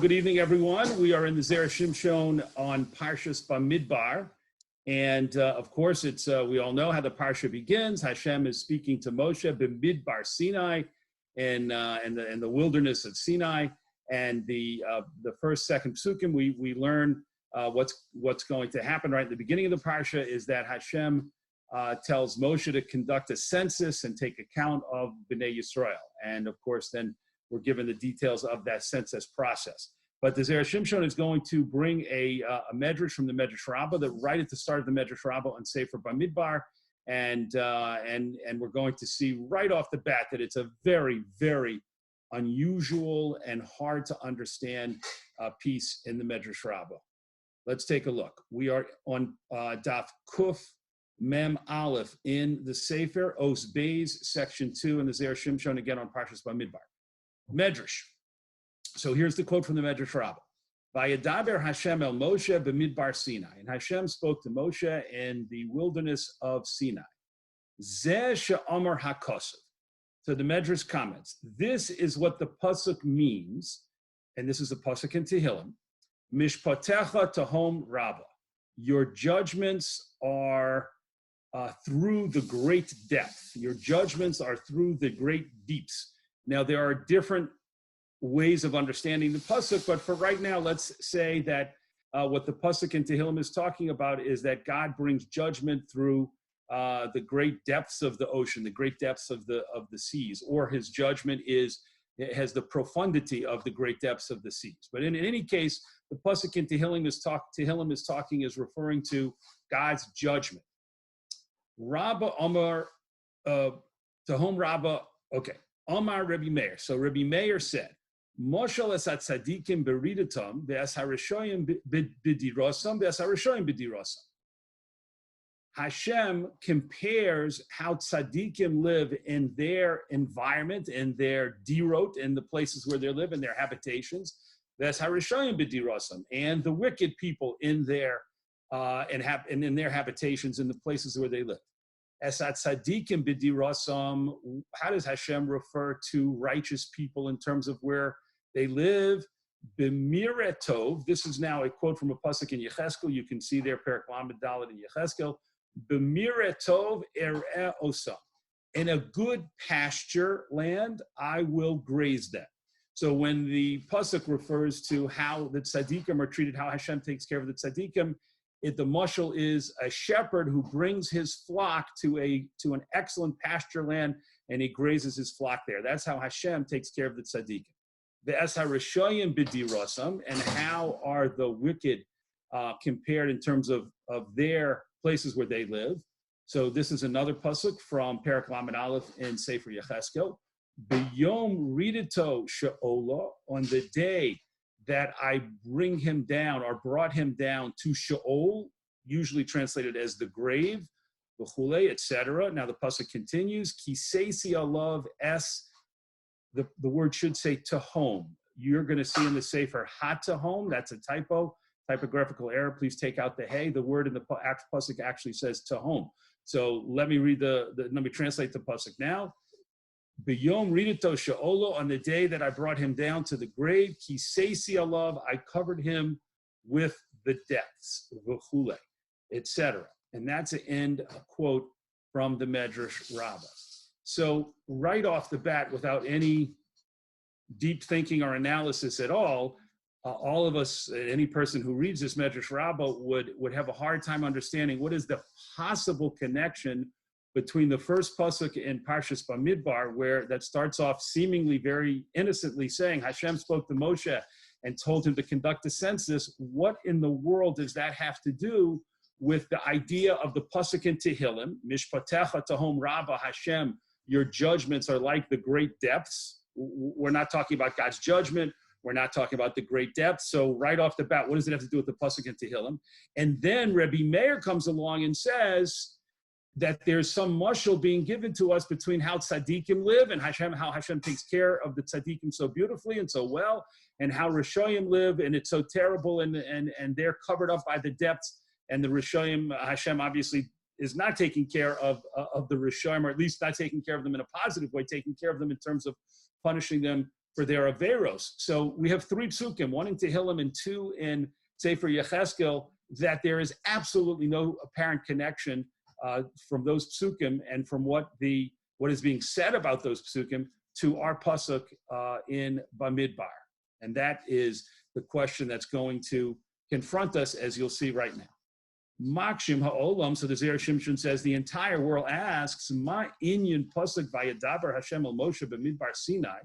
Good evening, everyone. We are in the Zera Shimshon on Parsha Bamidbar. And of course, it's we all know how the Parsha begins. Hashem is speaking to Moshe Bamidbar Sinai in the wilderness of Sinai. And the first, second psukim, we learn what's going to happen right at the beginning of the Parsha is that Hashem tells Moshe to conduct a census and take account of Bnei Yisrael. And of course, then we're given the details of that census process. But the Zera Shimshon is going to bring a medrash from the Medrash Rabbah that right at the start of the Medrash Rabbah on sefer Bamidbar, and we're going to see right off the bat that it's a very, very unusual and hard to understand piece in the Medrash Rabbah. Let's take a look. We are on Daf Kuf Mem Aleph in the Sefer Os Beis, section 2, in the Zera Shimshon, again on Parsha Bamidbar. Medrash. So here's the quote from the Medrash Rabbah. Vayadaber Hashem el Moshe b'midbar Sinai. And Hashem spoke to Moshe in the wilderness of Sinai. Zeh she'amar hakosav. So the Medrash comments, this is what the pasuk means, and this is a pasuk in Tehillim. Mishpatecha tahom rabba. Your judgments are through the great depth. Your judgments are through the great deeps. Now, there are different ways of understanding the pasuk, but for right now, let's say that what the pasuk in Tehillim is talking about is that God brings judgment through the great depths of the ocean, the great depths of the seas, or his judgment has the profundity of the great depths of the seas. But in any case, the pasuk in Tehillim is referring to God's judgment. Rabba Omar Tahom Rabba. Okay. Omar Rabbi Meir. So Rabbi Meir said, Moshel es tzadikim beridatam ve'as harashoyim b'dirosam ve'as harashoyim b'dirosam. Hashem compares how tzadikim live in their environment, in their dirot, in the places where they live, in their habitations, ve'as harashoyim b'dirosam, and the wicked people in their in their habitations, in the places where they live. Esat tzadikim b'dirosam, how does Hashem refer to righteous people in terms of where they live? B'miretov, this is now a quote from a pasuk in Yecheskel. You can see there, Perek Lamed Dalet in Yecheskel. B'miretov ereh osam. In a good pasture land, I will graze them. So when the pasuk refers to how the tzadikim are treated, how Hashem takes care of the tzadikim, the mashal is a shepherd who brings his flock to an excellent pasture land, and he grazes his flock there. That's how Hashem takes care of the tzaddikim. The es harashoyim b'dirosam, and how are the wicked compared in terms of their places where they live. So this is another pasuk from Perek Lamed Aleph in Sefer Yecheskel. B'yom ridito she'ola, on the day that I bring him down or brought him down to Sheol, usually translated as the grave, v'chulei, etc. Now the pasuk continues, Kiseisi alav es, the word should say tahom. You're going to see in the sefer ha tahom, that's a typographical error. Please take out the hey. The word in the pasuk actually says tahom. So let me read let me translate the pasuk now. B'yom ridito she'olo, on the day that I brought him down to the grave, ki seisi alav, I covered him with the depths, v'chule, etc. And that's an end quote from the Medrash Rabbah. So right off the bat, without any deep thinking or analysis at all of us, any person who reads this Medrash Rabbah would have a hard time understanding what is the possible connection between the first pasuk in Parsha Bamidbar, where that starts off seemingly very innocently saying Hashem spoke to Moshe and told him to conduct a census. What in the world does that have to do with the idea of the pasuk in Tehillim, Mishpatecha tahom rabba Hashem, your judgments are like the great depths? We're not talking about God's judgment. We're not talking about the great depths. So right off the bat, what does it have to do with the pasuk in Tehillim? And then Rabbi Meir comes along and says that there's some mashal being given to us between how tzaddikim live and Hashem, how Hashem takes care of the tzaddikim so beautifully and so well, and how Rishoyim live, and it's so terrible, and they're covered up by the depths, and the Rishoyim, Hashem obviously is not taking care of the Rishoyim, or at least not taking care of them in a positive way, taking care of them in terms of punishing them for their averos. So we have 3 psukim, 1 in Tehillim and 2 in Sefer Yecheskel, that there is absolutely no apparent connection from those psukim and from what is being said about those psukim to our pasuk in Bamidbar. And that is the question that's going to confront us, as you'll see right now. Makshim ha'olam, so the Zera Shimshon says, the entire world asks, Ma inyan pasuk vayadaber Hashem el Moshe b'midbar Sinai.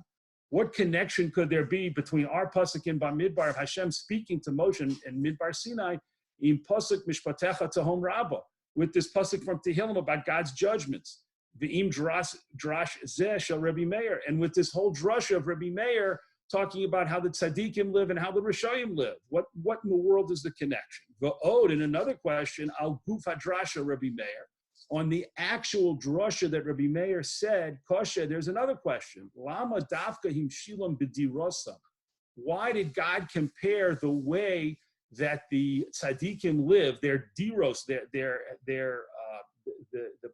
What connection could there be between our pasuk in Bamidbar of Hashem speaking to Moshe in Midbar Sinai in pasuk mishpatecha tahom rabba, with this pasuk from Tehillim about God's judgments, v'im drash zeh shel Rabbi Meir, and with this whole drasha of Rabbi Meir talking about how the tzaddikim live and how the Rishayim live? What in the world is the connection? V'od, in another question, al guf hadrasha Rabbi Meir, on the actual drasha that Rabbi Meir said, Koshe, there's another question. Lama dafka him shilam b'dirosam. Why did God compare the way that the tzaddikim live, their diros, the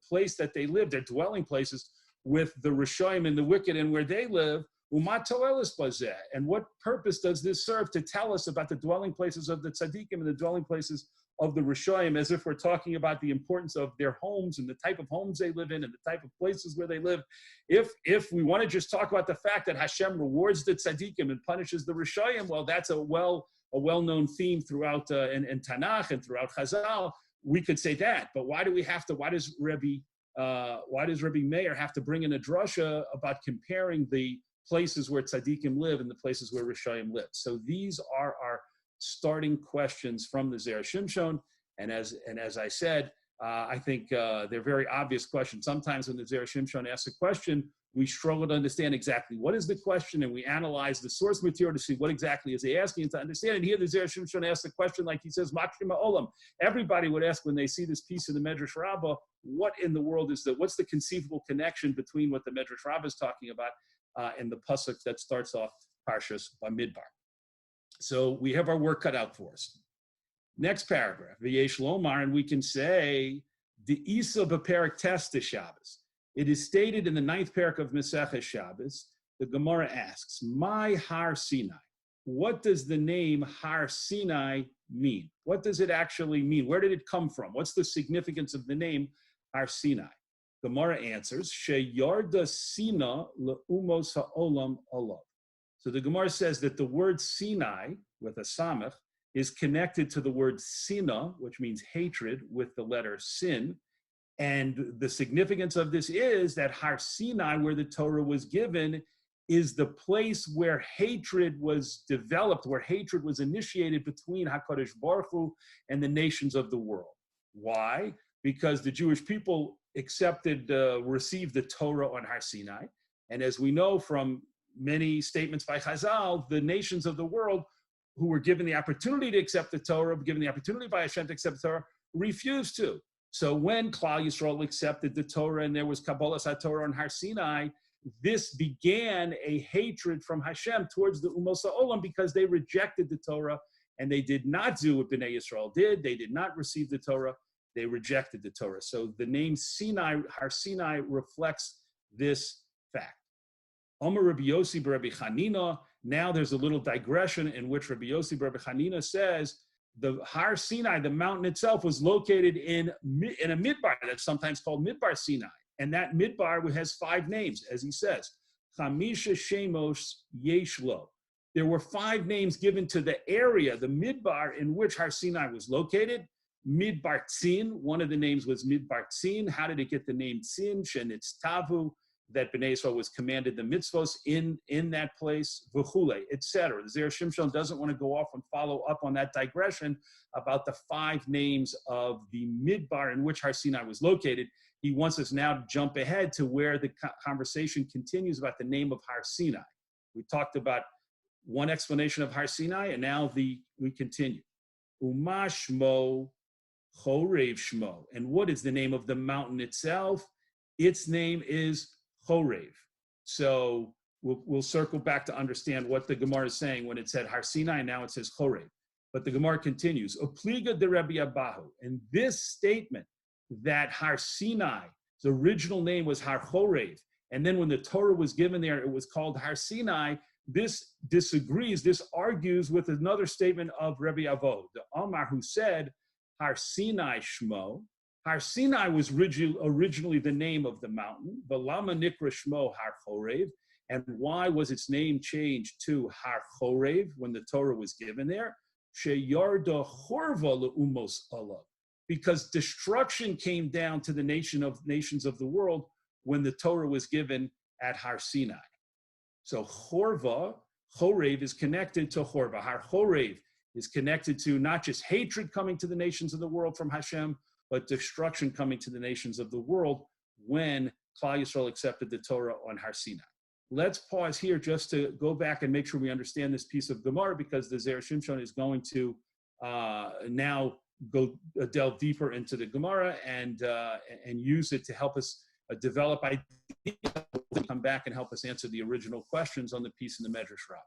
place that they live, their dwelling places, with the Rishayim and the wicked and where they live? And what purpose does this serve to tell us about the dwelling places of the tzaddikim and the dwelling places of the Rishayim, as if we're talking about the importance of their homes and the type of homes they live in and the type of places where they live? If we want to just talk about the fact that Hashem rewards the tzaddikim and punishes the Rishayim, well, that's a well-known theme throughout in Tanakh and throughout Chazal. We could say that, but why does Rabbi Meir have to bring in a drasha about comparing the places where tzaddikim live and the places where Rishayim live? So these are our starting questions from the Zera Shimshon, and as I said, I think they're very obvious questions. Sometimes when the Zera Shimshon asks a question, we struggle to understand exactly what is the question, and we analyze the source material to see what exactly is he asking to understand. And here the Zera Shimshon asks the question like he says, Makshim ha'olam. Everybody would ask when they see this piece in the Medrash Rabbah, what in the world what's the conceivable connection between what the Medrash Rabbah is talking about and the pasuk that starts off Parshas Bamidbar? So we have our work cut out for us. Next paragraph, V'yesh lomar, and we can say, the Isa b'perik test Shabbos. It is stated in the 9th parak of Maseches Shabbos. The Gemara asks, "My Har Sinai." What does the name Har Sinai mean? What does it actually mean? Where did it come from? What's the significance of the name Har Sinai? Gemara answers, "Sheyarda Sina le'umos ha'olam alav." So the Gemara says that the word Sinai, with a samach, is connected to the word sina, which means hatred, with the letter sin. And the significance of this is that Har Sinai, where the Torah was given, is the place where hatred was developed, where hatred was initiated between HaKadosh Baruch Hu and the nations of the world. Why? Because the Jewish people received the Torah on Har Sinai. And as we know from many statements by Chazal, the nations of the world who were given the opportunity to accept the Torah, given the opportunity by Hashem to accept the Torah, refused to. So when Klal Yisrael accepted the Torah and there was Kabbalas HaTorah on Har Sinai, this began a hatred from Hashem towards the Umos HaOlam because they rejected the Torah and they did not do what Bnei Yisrael did. They did not receive the Torah. They rejected the Torah. So the name Sinai, Har Sinai, reflects this fact. Omer Rabbi Yossi Rabbi Chanina. Now there's a little digression in which Rabbi Yossi Rabbi Chanina says the Har Sinai, the mountain itself, was located in a midbar that's sometimes called Midbar Sinai. And that midbar has 5 names, as he says. Chamisha Shemos Yeshlo. There were 5 names given to the area, the midbar in which Har Sinai was located. Midbar Tzin, one of the names was Midbar Tzin. How did it get the name Tzin? Shenitz Tavu, that Bnei Yisrael was commanded the mitzvos in that place, v'chule, etc. The Zera Shimshon doesn't want to go off and follow up on that digression about the 5 names of the midbar in which Har Sinai was located. He wants us now to jump ahead to where the conversation continues about the name of Har Sinai. We talked about one explanation of Har Sinai, and now we continue. Umashmo Chorev Shmo. And what is the name of the mountain itself? Its name is Chorev. So we'll circle back to understand what the Gemara is saying when it said Har Sinai, now it says Chorev. But the Gemara continues, Opliga de Rabbi Abahu. And this statement that Har Sinai, the original name was Har Chorev, and then when the Torah was given there, it was called Har Sinai. this disagrees, this argues with another statement of Rabbi Avo, the Amar, who said, Har Sinai Shmo. Har Sinai was originally the name of the mountain, the Lama Nikra Shmo Har Chorev. And why was its name changed to Har Chorev when the Torah was given there? Sheyarda Chorva le'umos alav. Because destruction came down to the nations of the world when the Torah was given at Har Sinai. So Chorev is connected to Chorva. Har Chorev is connected to not just hatred coming to the nations of the world from Hashem, but destruction coming to the nations of the world when Klal Yisrael accepted the Torah on Har Sinai. Let's pause here just to go back and make sure we understand this piece of Gemara, because the Zera Shimshon is going to now go delve deeper into the Gemara and use it to help us develop ideas, come back and help us answer the original questions on the piece in the Medrash Rabbah.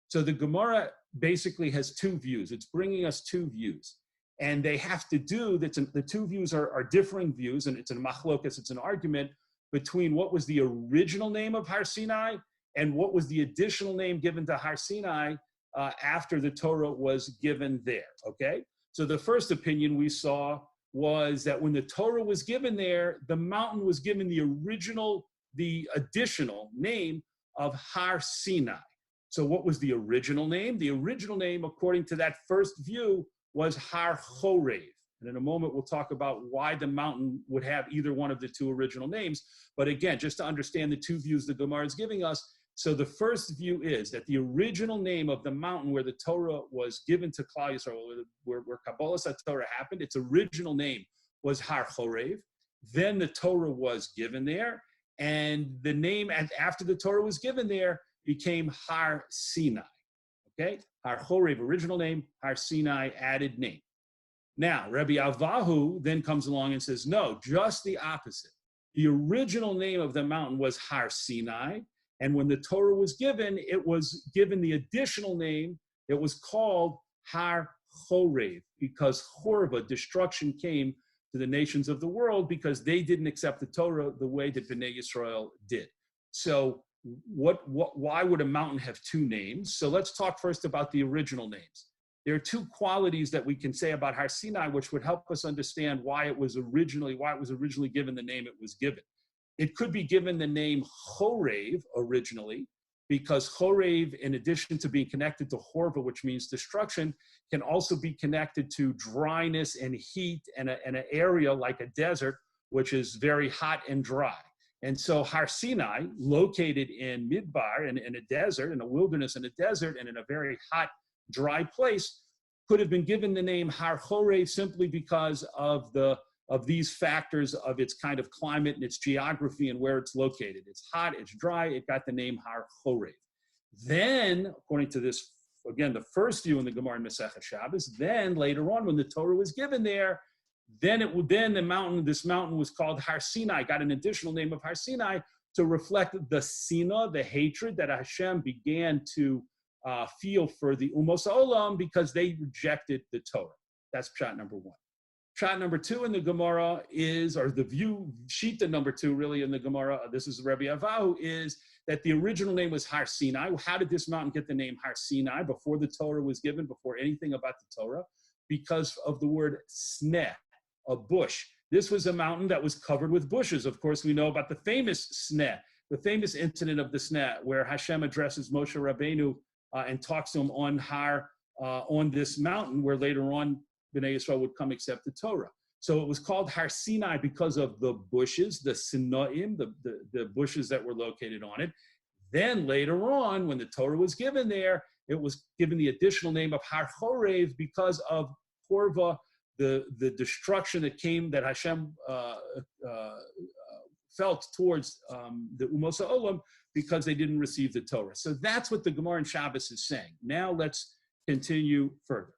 So the Gemara basically has two views. It's bringing us two views. And they have to do, the two views are differing views, and it's a machlokas, it's an argument between what was the original name of Har Sinai and what was the additional name given to Har Sinai after the Torah was given there, okay? So the first opinion we saw was that when the Torah was given there, the mountain was given the additional name of Har Sinai. So what was the original name? The original name, according to that first view, was Har Chorev. And in a moment, we'll talk about why the mountain would have either one of the two original names. But again, just to understand the two views the Gemara is giving us, so the first view is that the original name of the mountain where the Torah was given to Klal Yisrael, where Kabbalah Torah happened, its original name was Har Chorev. Then the Torah was given there, and the name after the Torah was given there became Har Sinai. Okay, Har Chorev, original name, Har Sinai, added name. Now, Rabbi Avahu then comes along and says, no, just the opposite. The original name of the mountain was Har Sinai, and when the Torah was given, it was given the additional name. It was called Har Chorev, because Chorva, destruction, came to the nations of the world because they didn't accept the Torah the way that Bnei Yisrael did. So why would a mountain have two names? So let's talk first about the original names. There are two qualities that we can say about Har Sinai, which would help us understand why it was originally given the name it was given. It could be given the name Chorev originally, because Chorev, in addition to being connected to Chorva, which means destruction, can also be connected to dryness and heat and an area like a desert, which is very hot and dry. And so Har Sinai, located in Midbar, in a desert, in a wilderness, in a desert, and in a very hot, dry place, could have been given the name Har Chorev simply because of these factors of its kind of climate and its geography and where it's located. It's hot, it's dry, it got the name Har Chorev. Then, according to this, again, the first view in the Gemara in Masechet Shabbos, then later on when the Torah was given there, then this mountain was called Har Sinai, got an additional name of Har Sinai to reflect the Sina, the hatred that Hashem began to feel for the Umos Olam because they rejected the Torah. That's pshat number one. Pshat number two in the Gemara is, or the view, shita number two really in the Gemara, this is Rabbi Avahu, is that the original name was Har Sinai. How did this mountain get the name Har Sinai before the Torah was given, before anything about the Torah? Because of the word sneh, a bush. This was a mountain that was covered with bushes. Of course, we know about the famous sneh, the famous incident of the sneh, where Hashem addresses Moshe Rabbeinu and talks to him on this mountain, where later on Bnei Yisrael would come accept the Torah. So it was called Har Sinai because of the bushes, the sinaim, the bushes that were located on it. Then later on, when the Torah was given there, it was given the additional name of Har Chorev because of Chorva, the destruction that Hashem felt towards the Umos Olam because they didn't receive the Torah. So that's what the Gemara in Shabbos is saying. Now let's continue further.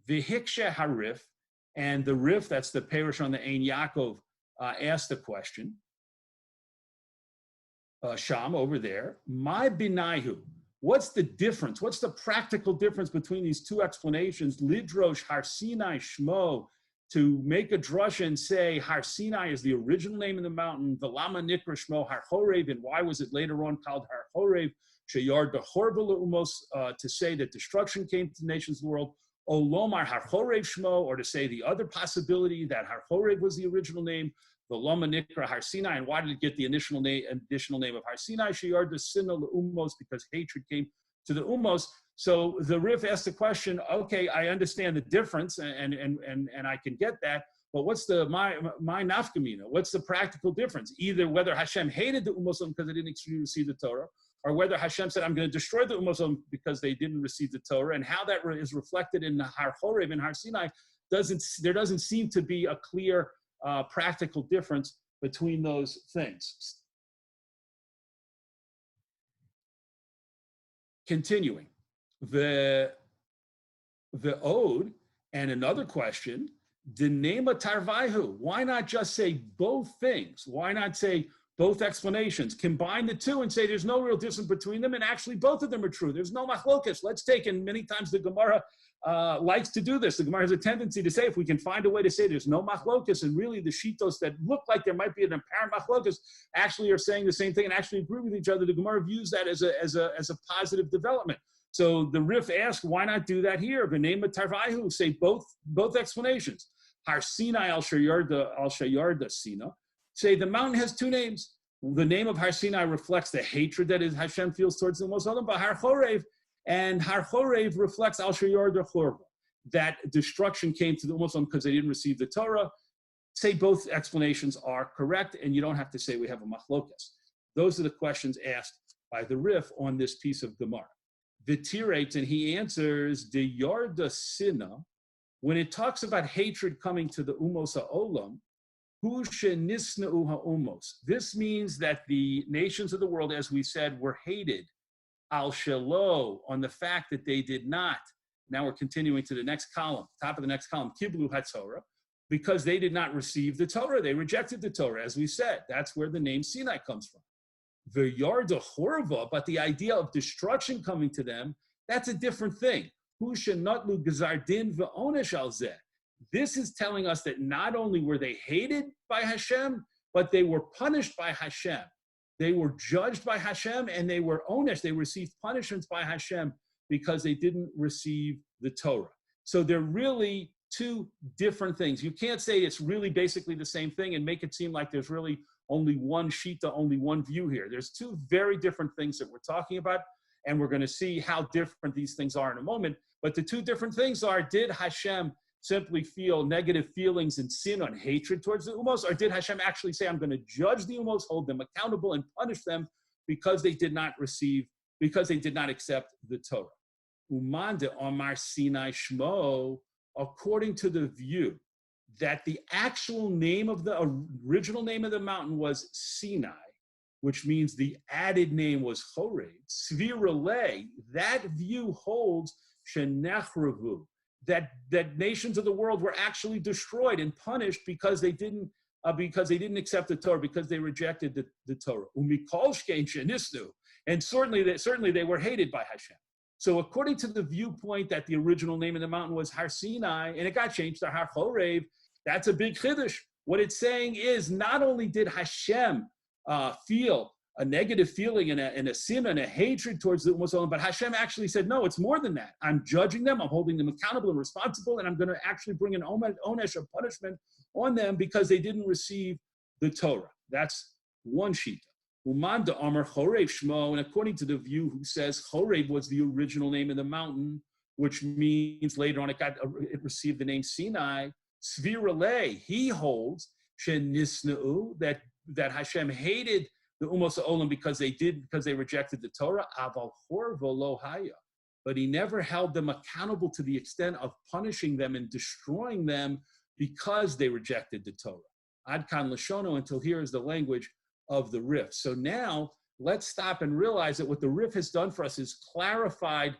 Vihikshe Harif, and the Rif, that's the parish on the Ein Yaakov, asked the question. Sham, over there, my binayhu. What's the difference? What's the practical difference between these two explanations? Lidrosh Har Sinai Shmo, to make a drush and say Har Sinai is the original name of the mountain, Velama Nikra Shmo Har Chorev, and why was it later on called Har Chorev? sheyard horva leumos, to say that destruction came to the nations of the world, olomar har chorev shmo, or to say the other possibility that har chorev was the original name, the loma nikra har Sinai, and why did it get the additional name of har Sinai, sheyard sinna leumos, because hatred came to the umos. So the Rif asked the question, okay, I understand the difference, and I can get that, but what's my nafkamina? What's the practical difference? Either whether Hashem hated the Umosim because they didn't receive the Torah, or whether Hashem said, I'm going to destroy the Umosim because they didn't receive the Torah, and how that is reflected in Har Chorev and Har Sinai, there doesn't seem to be a clear practical difference between those things. Continuing, the Ode, and another question, Dinema Tarvaihu. Why not just say both things? Why not say both explanations? Combine the two and say there's no real difference between them, and actually both of them are true. There's no machlokas. Let's take, and many times the Gemara likes to do this. The Gemara has a tendency to say, if we can find a way to say there's no machlokas, and really the shitos that look like there might be an apparent machlokas actually are saying the same thing and actually agree with each other, the Gemara views that as a positive development. So the Rif asked, why not do that here? V'nema tarvaihu, say both explanations. Har Sinai al shayarda Sina. Say the mountain has two names. The name of Har Sinai reflects the hatred that Hashem feels towards the Ummos, but Har Chorev, and Har Chorev reflects al shayarda chorva, that destruction came to the Ummos because they didn't receive the Torah. Say both explanations are correct, and you don't have to say we have a machlokas. Those are the questions asked by the Rif on this piece of Gemara. Vitirates, and he answers, the yarda sina, when it talks about hatred coming to the umos ha'olam, hu shenisna'u ha'umos. This means that the nations of the world, as we said, were hated al shelo, on the fact that they did not. Now we're continuing to the next column, top of the next column, kiblu haTorah, because they did not receive the Torah. They rejected the Torah, as we said. That's where the name Sinai comes from. The yarda horva, but the idea of destruction coming to them, that's a different thing. This is telling us that not only were they hated by Hashem, but they were punished by Hashem. They were judged by Hashem, and they were onesh. They received punishments by Hashem because they didn't receive the Torah. So they're really two different things. You can't say it's really basically the same thing and make it seem like there's really only one shita, only one view here. There's two very different things that we're talking about, and we're going to see how different these things are in a moment. But the two different things are, did Hashem simply feel negative feelings and sin and hatred towards the Umos, or did Hashem actually say, I'm going to judge the Umos, hold them accountable, and punish them because they did not accept the Torah? Umande Omar Sinai Shmo, according to the view that the actual name of the original name of the mountain was Sinai, which means the added name was Chorev, Svirale, that view holds Shenechravu, that nations of the world were actually destroyed and punished because they didn't accept the Torah, because they rejected the Torah. Umikol shkein shenisnu, and certainly they were hated by Hashem. So according to the viewpoint that the original name of the mountain was Har Sinai, and it got changed to Har Chorev, that's a big chiddush. What it's saying is, not only did Hashem feel a negative feeling and a sin and a hatred towards the Ummos, but Hashem actually said, no, it's more than that. I'm judging them, I'm holding them accountable and responsible, and I'm going to actually bring an onesh of punishment on them because they didn't receive the Torah. That's one shita. Umanda Amar Chorev Shmo, and according to the view who says Chorev was the original name of the mountain, which means later on it received the name Sinai. Svirale, he holds shenisna'u, that Hashem hated the Umos Olam because they rejected the Torah. Aval Horvo lo haya, but he never held them accountable to the extent of punishing them and destroying them because they rejected the Torah. Ad kan Lashono, until here is the language of the Rif. So now let's stop and realize that what the Rif has done for us is clarified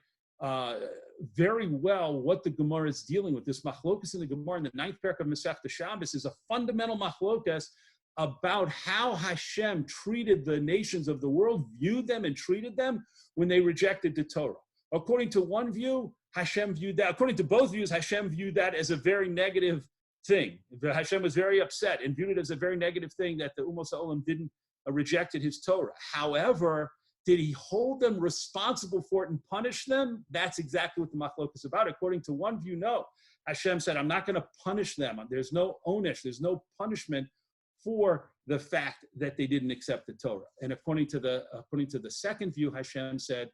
very well what the Gemara is dealing with. This machlokas in the Gemara in the 9th parak of Masechta Shabbos is a fundamental machlokas about how Hashem treated the nations of the world, viewed them and treated them when they rejected the Torah. According to one view, Hashem viewed that, according to both views, Hashem viewed that as a very negative thing. Hashem was very upset and viewed it as a very negative thing that the Ummos Ha'olam rejected his Torah. However, Did he hold them responsible for it and punish them? That's exactly what the machlok is about. According to one view, no. Hashem said, I'm not going to punish them. There's no onesh, there's no punishment for the fact that they didn't accept the Torah. And according to the second view, Hashem said,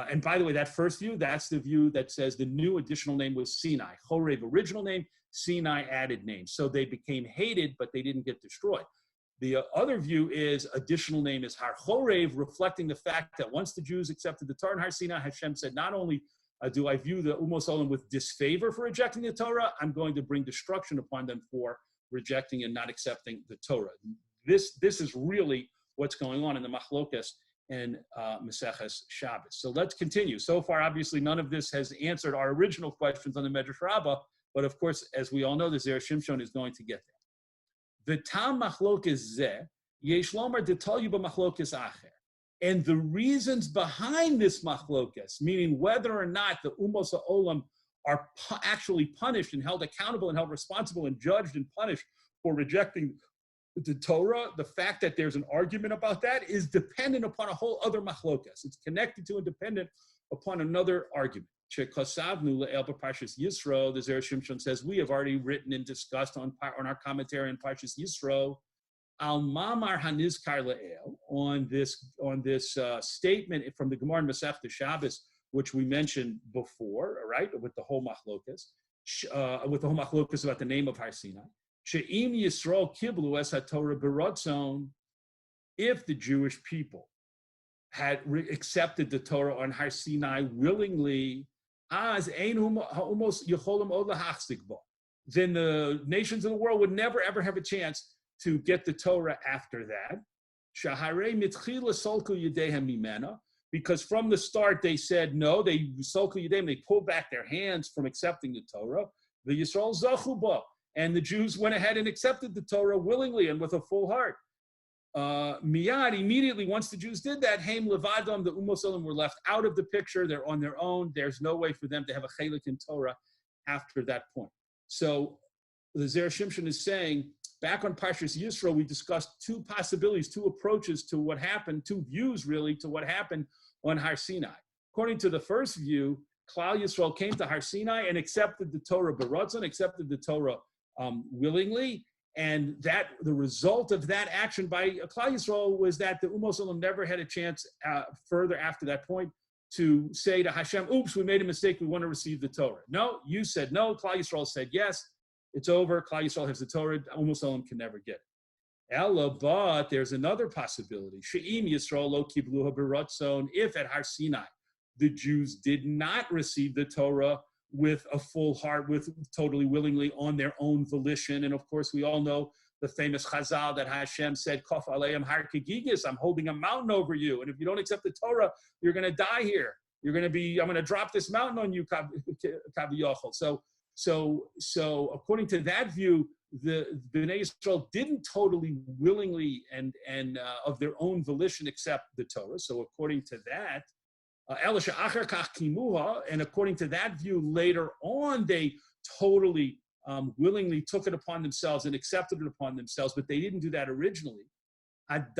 and by the way, that first view, that's the view that says the new additional name was Sinai. Chorev, original name, Sinai, added name. So they became hated, but they didn't get destroyed. The other view is additional name is Har Chorev, reflecting the fact that once the Jews accepted the Torah in Har Sinai, Hashem said, not only do I view the Umos Olam with disfavor for rejecting the Torah, I'm going to bring destruction upon them for rejecting and not accepting the Torah. This is really what's going on in the Machlokas and Maseches Shabbos. So let's continue. So far, obviously, none of this has answered our original questions on the Medrash Rabbah, but of course, as we all know, the Zera Shimshon is going to get there. V'tam Machlokas zeh, yesh lomar detalyu b'machlokas acher. And the reasons behind this Machlokas, meaning whether or not the Umos Olam are actually punished and held accountable and held responsible and judged and punished for rejecting the Torah, the fact that there's an argument about that is dependent upon a whole other machlokas. It's connected to and dependent upon another argument. Shekosavnu le'el Parshas Yisro, the Zera Shimshon says, we have already written and discussed on our commentary on Parshas Yisro, al mamar hanizkar le'el, on this statement from the Gemara in Masechta Shabbos, which we mentioned before, right, with the whole machlokas, about the name of Har Sinai. She'im Yisrael kiblu es haTorah b'ratzon, if the Jewish people had accepted the Torah on Har Sinai willingly, az ein ha'umos yecholim od lahachzik bo, then the nations of the world would never ever have a chance to get the Torah after that. Shaharei mitchila solku yedehem mimena, because from the start they said no, they solku yedehem, they pulled back their hands from accepting the Torah. The Yisrael zachu bo, and the Jews went ahead and accepted the Torah willingly and with a full heart. Miyad, immediately, once the Jews did that, Haim Levadam, the Umos Olam were left out of the picture. They're on their own. There's no way for them to have a chelik in Torah after that point. So the Zera Shimshon is saying, back on Parshas Yisro, we discussed two possibilities, two approaches to what happened, two views really to what happened on Har Sinai. According to the first view, Klal Yisrael came to Har Sinai and accepted the Torah b'ratzon, accepted the Torah willingly, and that the result of that action by Klal Yisrael was that the Umos Olam never had a chance further after that point to say to Hashem, oops, we made a mistake, we want to receive the Torah. No, you said no, Klal Yisrael said yes, it's over, Klal Yisrael has the Torah, Umos Olam can never get it. Ella, but there's another possibility. She'im Yisrael lo kibluha b'ratzon, if at Har Sinai the Jews did not receive the Torah with a full heart, with totally willingly on their own volition. And of course, we all know the famous Chazal that Hashem said, Kof aleim har kegigis, I'm holding a mountain over you. And if you don't accept the Torah, you're going to die here. I'm going to drop this mountain on you, Kaviyachol. So according to that view, the Bnei Yisrael didn't totally willingly and of their own volition accept the Torah. So according to that, and according to that view, later on, they totally willingly took it upon themselves and accepted it upon themselves, but they didn't do that originally. That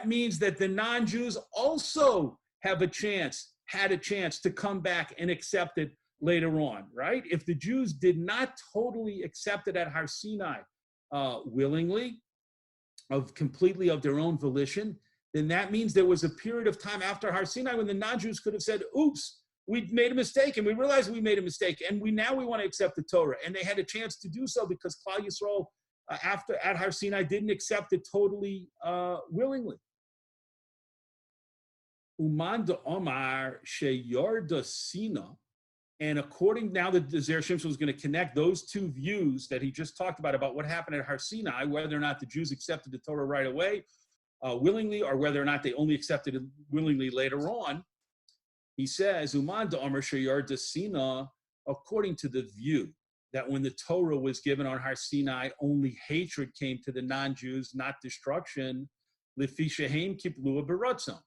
means that the non-Jews also had a chance to come back and accept it later on, right? If the Jews did not totally accept it at Har Sinai willingly, completely of their own volition, then that means there was a period of time after Har Sinai when the non-Jews could have said, oops, we made a mistake, and we realized we made a mistake, and we want to accept the Torah. And they had a chance to do so because Klal Yisrael, at Har Sinai, didn't accept it totally willingly. Uman de Omar sheyarda sina. And according now that the Zera Shimshon was going to connect those two views that he just talked about what happened at Har Sinai, whether or not the Jews accepted the Torah right away, willingly, or whether or not they only accepted it willingly later on, he says, Uman da'amar sheyar dasina, according to the view that when the Torah was given on Har Sinai, only hatred came to the non-Jews, not destruction, lifi shehem kiplua beratzon.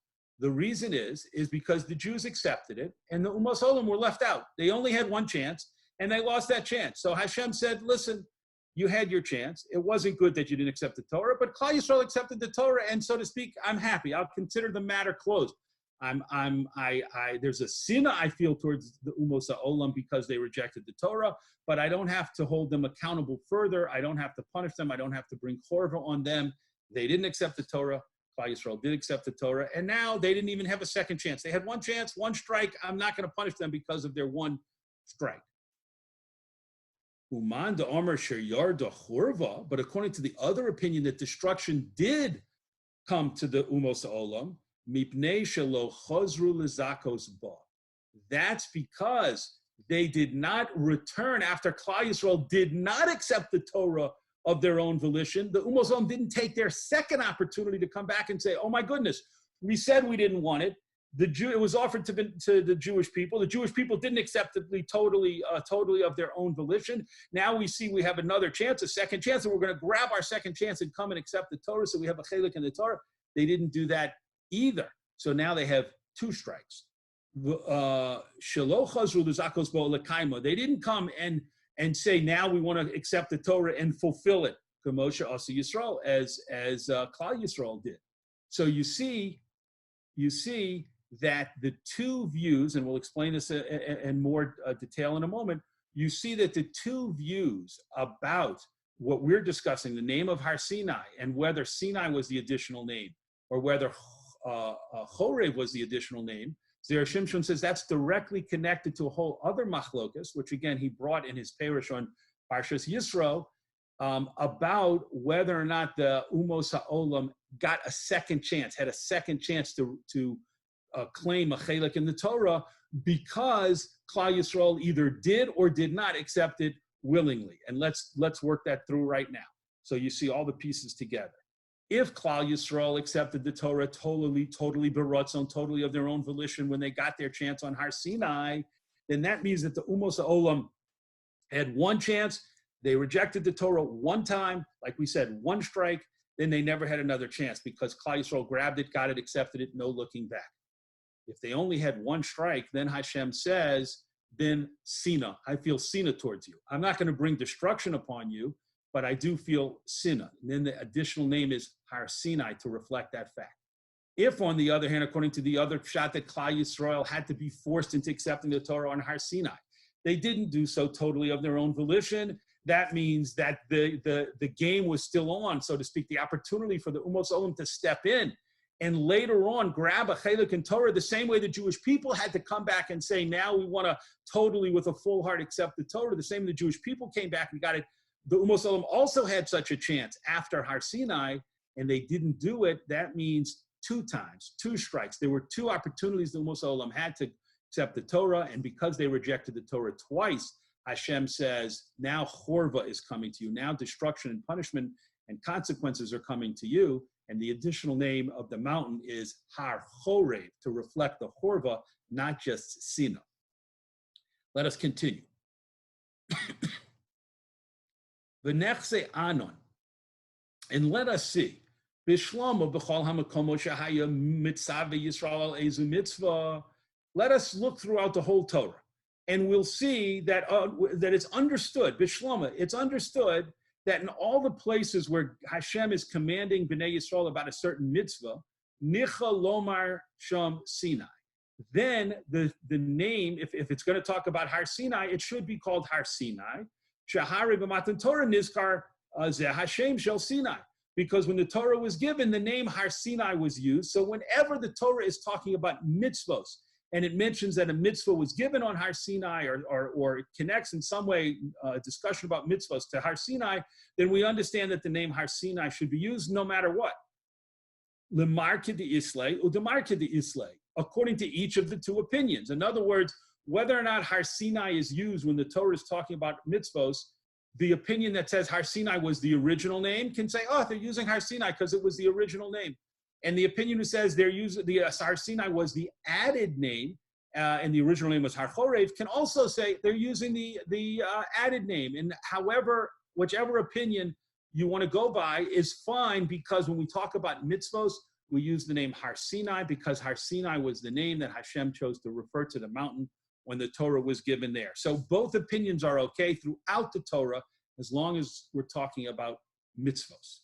The reason is because the Jews accepted it and the Umos Olam were left out. They only had one chance and they lost that chance. So Hashem said, listen, you had your chance. It wasn't good that you didn't accept the Torah, but Klal Yisrael accepted the Torah, and so to speak, I'm happy. I'll consider the matter closed. There's a sinah I feel towards the Umos HaOlam because they rejected the Torah, but I don't have to hold them accountable further. I don't have to punish them. I don't have to bring chorva on them. They didn't accept the Torah. Klal Yisrael did accept the Torah, and now they didn't even have a second chance. They had one chance, one strike. I'm not going to punish them because of their one strike. Uman de Omer Sheyar de Churva, but according to the other opinion that destruction did come to the Umos HaOlam, Mipnei shelo chozru lezakos ba. That's because they did not return after Klal Yisrael did not accept the Torah of their own volition. The Umos HaOlam didn't take their second opportunity to come back and say, oh my goodness, we said we didn't want it. It was offered to the Jewish people. The Jewish people didn't accept it totally of their own volition. Now we see we have another chance, a second chance, and we're going to grab our second chance and come and accept the Torah, so we have a chelik in the Torah. They didn't do that either. So now they have two strikes. They didn't come and say, now we want to accept the Torah and fulfill it, Moshe Asa Yisrael, as Klal Yisrael did. So you see that the two views, and we'll explain this in more detail in a moment, you see that the two views about what we're discussing, the name of Har Sinai, and whether Sinai was the additional name, or whether Chorev was the additional name, Zera Shimshon says that's directly connected to a whole other machlokas, which again he brought in his Perush on Parshas Yisro, about whether or not the Umos HaOlam got a second chance, had a second chance to claim a chelik in the Torah, because Klal Yisrael either did or did not accept it willingly. And let's work that through right now. So you see all the pieces together. If Klal Yisrael accepted the Torah totally beratzon, totally of their own volition when they got their chance on Har Sinai, then that means that the Umos HaOlam had one chance. They rejected the Torah one time, like we said, one strike, then they never had another chance because Klal Yisrael grabbed it, got it, accepted it, no looking back. If they only had one strike, then Hashem says, then Sina, I feel Sina towards you. I'm not going to bring destruction upon you, but I do feel Sina. And then the additional name is Har Sinai to reflect that fact. If, on the other hand, according to the other shot, that Klal Yisrael had to be forced into accepting the Torah on Har Sinai, they didn't do so totally of their own volition. That means that the game was still on, so to speak, the opportunity for the Umos HaOlam to step in and later on grab a chelik in Torah, the same way the Jewish people had to come back and say, now we want to totally with a full heart accept the Torah. The same way the Jewish people came back and got it. The Umos HaOlam also had such a chance after Har Sinai, and they didn't do it. That means two times, two strikes. There were two opportunities the Umos HaOlam had to accept the Torah, and because they rejected the Torah twice, Hashem says, now chorva is coming to you. Now destruction and punishment and consequences are coming to you. And the additional name of the mountain is Har Chorev, to reflect the chorva, not just Sina. Let us continue. V'nechse anon, and let us see. Bishlomo b'chol hamakomo shehaya mitzvah Yisrael al ezu mitzvah. Let us look throughout the whole Torah, and we'll see that it's understood. Bishlomo, it's understood that in all the places where Hashem is commanding Bnei Yisrael about a certain mitzvah, nicha lomar sham Sinai. Then the name, if it's going to talk about Har Sinai, it should be called Har Sinai. Shahari b'matan Torah nizkar zeh Hashem shel Sinai. Because when the Torah was given, the name Har Sinai was used. So whenever the Torah is talking about mitzvos, and it mentions that a mitzvah was given on Har Sinai, or it connects in some way a discussion about mitzvahs to Har Sinai, then we understand that the name Har Sinai should be used no matter what. L'marke de Islay, or demarke de Islay, according to each of the two opinions. In other words, whether or not Har Sinai is used when the Torah is talking about mitzvos, the opinion that says Har Sinai was the original name can say, oh, they're using Har Sinai because it was the original name. And the opinion who says they're using Har Sinai was the added name, and the original name was Har Chorev, can also say they're using the added name. And whichever opinion you want to go by is fine, because when we talk about mitzvos, we use the name Har Sinai because Har Sinai was the name that Hashem chose to refer to the mountain when the Torah was given there. So both opinions are okay throughout the Torah, as long as we're talking about mitzvos.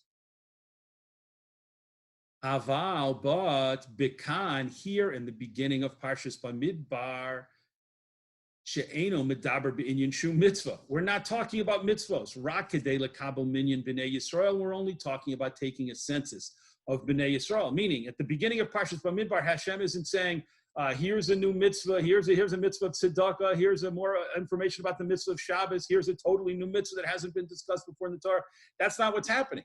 Aval, but Bekan, here in the beginning of Parsha Bamidbar, she'eno medaber b'inyan shu mitzvah. We're not talking about mitzvos. Rak kedei lekabel minyan b'nei Yisrael. We're only talking about taking a census of b'nei Yisrael. Meaning, at the beginning of Parsha Bamidbar, Hashem isn't saying, here's a new mitzvah, here's a mitzvah of tzedakah, here's a more information about the mitzvah of Shabbos, here's a totally new mitzvah that hasn't been discussed before in the Torah. That's not what's happening.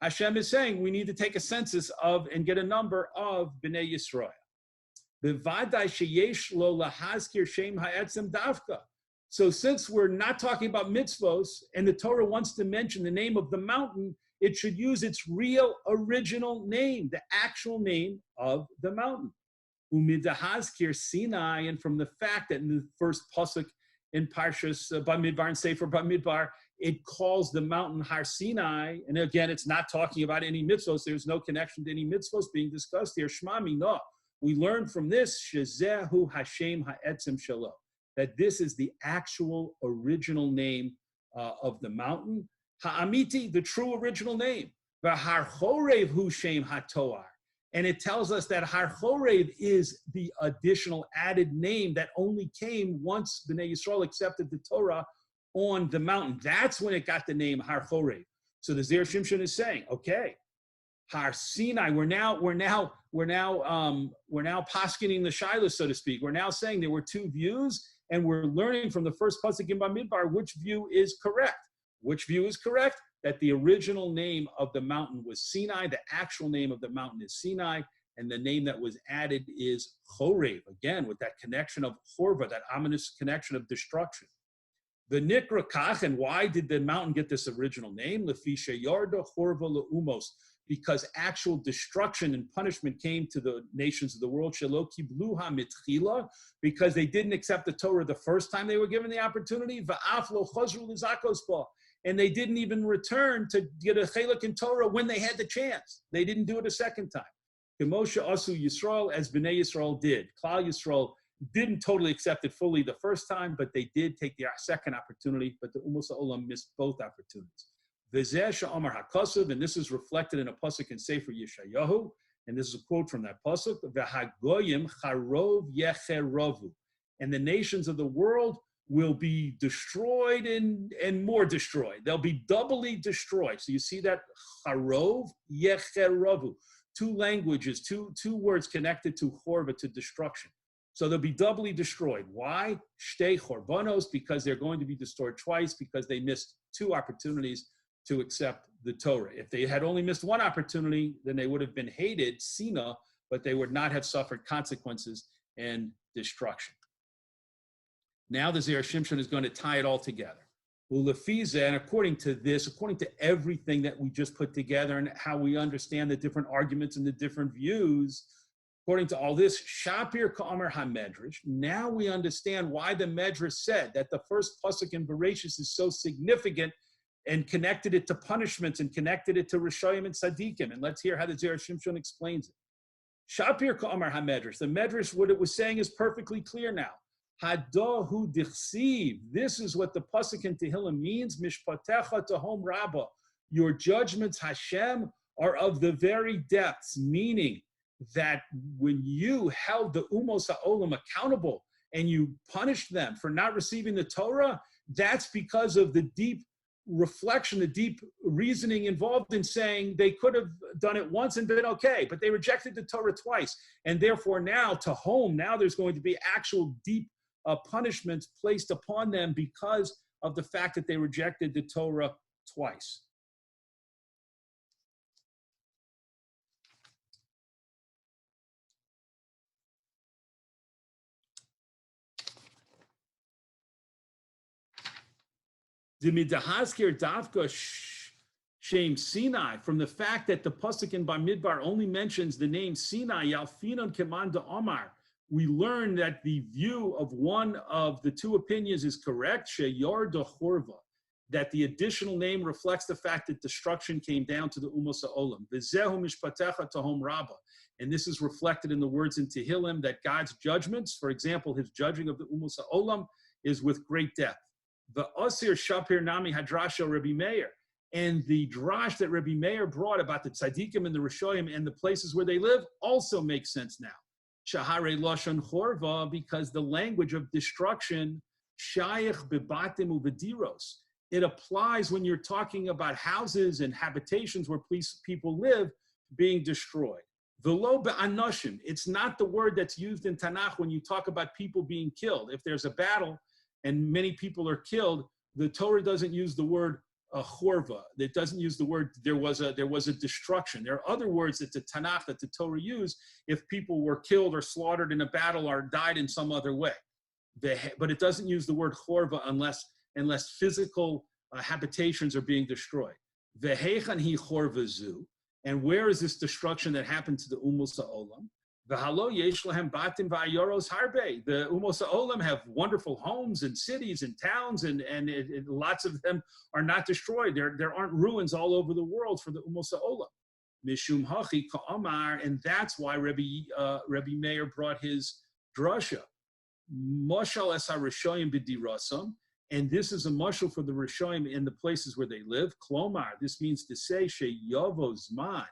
Hashem is saying we need to take a census of and get a number of Bnei Yisrael. So since we're not talking about mitzvos and the Torah wants to mention the name of the mountain, it should use its real original name, the actual name of the mountain. Umidahazkir Sinai, and from the fact that in the first pasuk in Parshas Bamidbar and Sefer Bamidbar, it calls the mountain Har Sinai, and again, it's not talking about any mitzvos. There's no connection to any mitzvos being discussed here. Shmami, no. We learn from this, Shezehu Hashem Ha'etzem Shelo, that this is the actual original name of the mountain. Ha'amiti, the true original name. V'har Chorev Hu Shem HaToar. And it tells us that Har Chorev is the additional added name that only came once Bnei Yisrael accepted the Torah on the mountain. That's when it got the name Har Chorev. So the Zera Shimshon is saying, okay, Har Sinai, we're now poskening the shiur, so to speak. We're now saying there were two views, and we're learning from the first pasuk in Bamidbar which view is correct. Which view is correct? That the original name of the mountain was Sinai, the actual name of the mountain is Sinai, and the name that was added is Chorev, again, with that connection of Chorva, that ominous connection of destruction. The Nikra Kach, and why did the mountain get this original name? Lefi sheyarda Chorva le'umos, because actual destruction and punishment came to the nations of the world, Shelo kibluha mitchila, because they didn't accept the Torah the first time they were given the opportunity, Va'af lo chazru l'zakos ba, and they didn't even return to get a chelek in Torah when they had the chance. They didn't do it a second time. Kemoshe asu Yisrael, as Bnei Yisrael did. Klal Yisrael didn't totally accept it fully the first time, but they did take the second opportunity, but the Umos HaOlam missed both opportunities. V'zeh she'amar hakasav, and this is reflected in a pasuk in Sefer Yeshayahu, and this is a quote from that pasuk, V'hagoyim charov yecherovu, and the nations of the world will be destroyed and more destroyed. They'll be doubly destroyed. So you see that charov yecherovu, two languages, two words connected to chorva, to destruction. So they'll be doubly destroyed. Why? Shtei chorbanos, because they're going to be destroyed twice, because they missed two opportunities to accept the Torah. If they had only missed one opportunity, then they would have been hated, sina, but they would not have suffered consequences and destruction. Now the Zera Shimshon is going to tie it all together. Ulefiza, and according to this, according to everything that we just put together and how we understand the different arguments and the different views, according to all this, Shapir Ka'amar HaMedrash, now we understand why the Medrash said that the first pasuk in Bereshis is so significant and connected it to punishments and connected it to Rishayim and Tzadikim. And let's hear how the Zera Shimshon explains it. Shapir Ka'amar HaMedrash, the Medrash, what it was saying is perfectly clear now. Hadohu dichsiv, this is what the pasuk in Tehillim means, Mishpatecha Tahom Rabbah, your judgments, Hashem, are of the very depths, meaning that when you held the Umos HaOlam accountable and you punished them for not receiving the Torah, that's because of the deep reflection, the deep reasoning involved in saying they could have done it once and been okay, but they rejected the Torah twice. And therefore now, to home, now there's going to be actual deep punishments placed upon them because of the fact that they rejected the Torah twice. Dimidahazkir Davka Shem Sinai, from the fact that the pasuk in Bamidbar only mentions the name Sinai, Yalfinon Kemanda Omar, we learn that the view of one of the two opinions is correct, Sheyar de Chorva, that the additional name reflects the fact that destruction came down to the Umos HaOlam. V'zehu mishpatecha tahom rabbah. And this is reflected in the words in Tehillim that God's judgments, for example, his judging of the Umos HaOlam, is with great depth. The Osir Shapir Nami Hadrasha Rabbi Meir. And the drash that Rabbi Meir brought about the tzaddikim and the rishoyim and the places where they live also makes sense now. Shahare Lashon Chorva, because the language of destruction, Shayach bebatim uvediros. It applies when you're talking about houses and habitations where people live being destroyed. Velo be'anoshim. It's not the word that's used in Tanakh when you talk about people being killed. If there's a battle and many people are killed, the Torah doesn't use the word chorva. It doesn't use the word there was a destruction. There are other words that the Tanakh, that the Torah use if people were killed or slaughtered in a battle or died in some other way. But it doesn't use the word chorva unless physical habitations are being destroyed. Vehechan hi chorva zu. And where is this destruction that happened to the Umos Ha'olam? V'halo yesh lahem batim v'ayoros harbe. The Umos Ha'olam have wonderful homes and cities and towns, and lots of them are not destroyed. There aren't ruins all over the world for the Umos Ha'olam. Mishum hachi ka'amar, and that's why Rabbi Meir brought his drasha. Moshal es ha-rishoyim b'dirasam, and this is a mashal for the rishoyim in the places where they live. Klomar, this means to say sheyavo zman,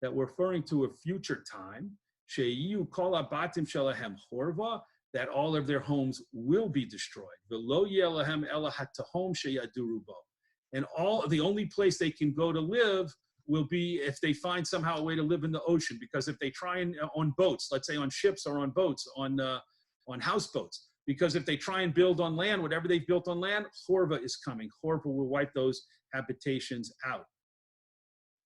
that we're referring to a future time. Sheyu kol abatim shelahem chorva, that all of their homes will be destroyed. V'lo yelahem ela hatahom sheyaduru bo, and the only place they can go to live will be if they find somehow a way to live in the ocean. Because if they try and on boats, let's say on ships or on boats, on houseboats, because if they try and build on land, whatever they've built on land, chorva is coming. Chorva will wipe those habitations out.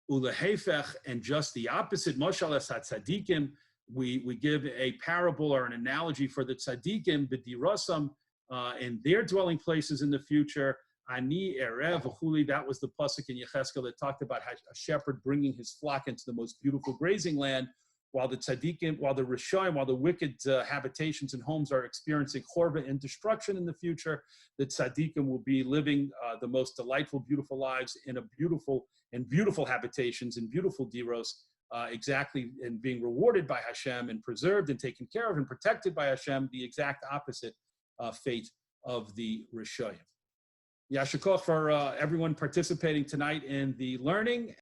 Ulehefech, and just the opposite, Moshal es hatzadikim, we give a parable or an analogy for the tzaddikim, b'dirasam, in their dwelling places in the future. Ani erev v'chuli, that was the pasuk in Yecheskel that talked about how a shepherd bringing his flock into the most beautiful grazing land, while the tzaddikim, while the rishoyim, while the wicked habitations and homes are experiencing chorva and destruction in the future, the tzaddikim will be living the most delightful, beautiful lives in beautiful habitations and beautiful diros, exactly, and being rewarded by Hashem and preserved and taken care of and protected by Hashem, the exact opposite fate of the rishoyim. Yashar koach for everyone participating tonight in the learning.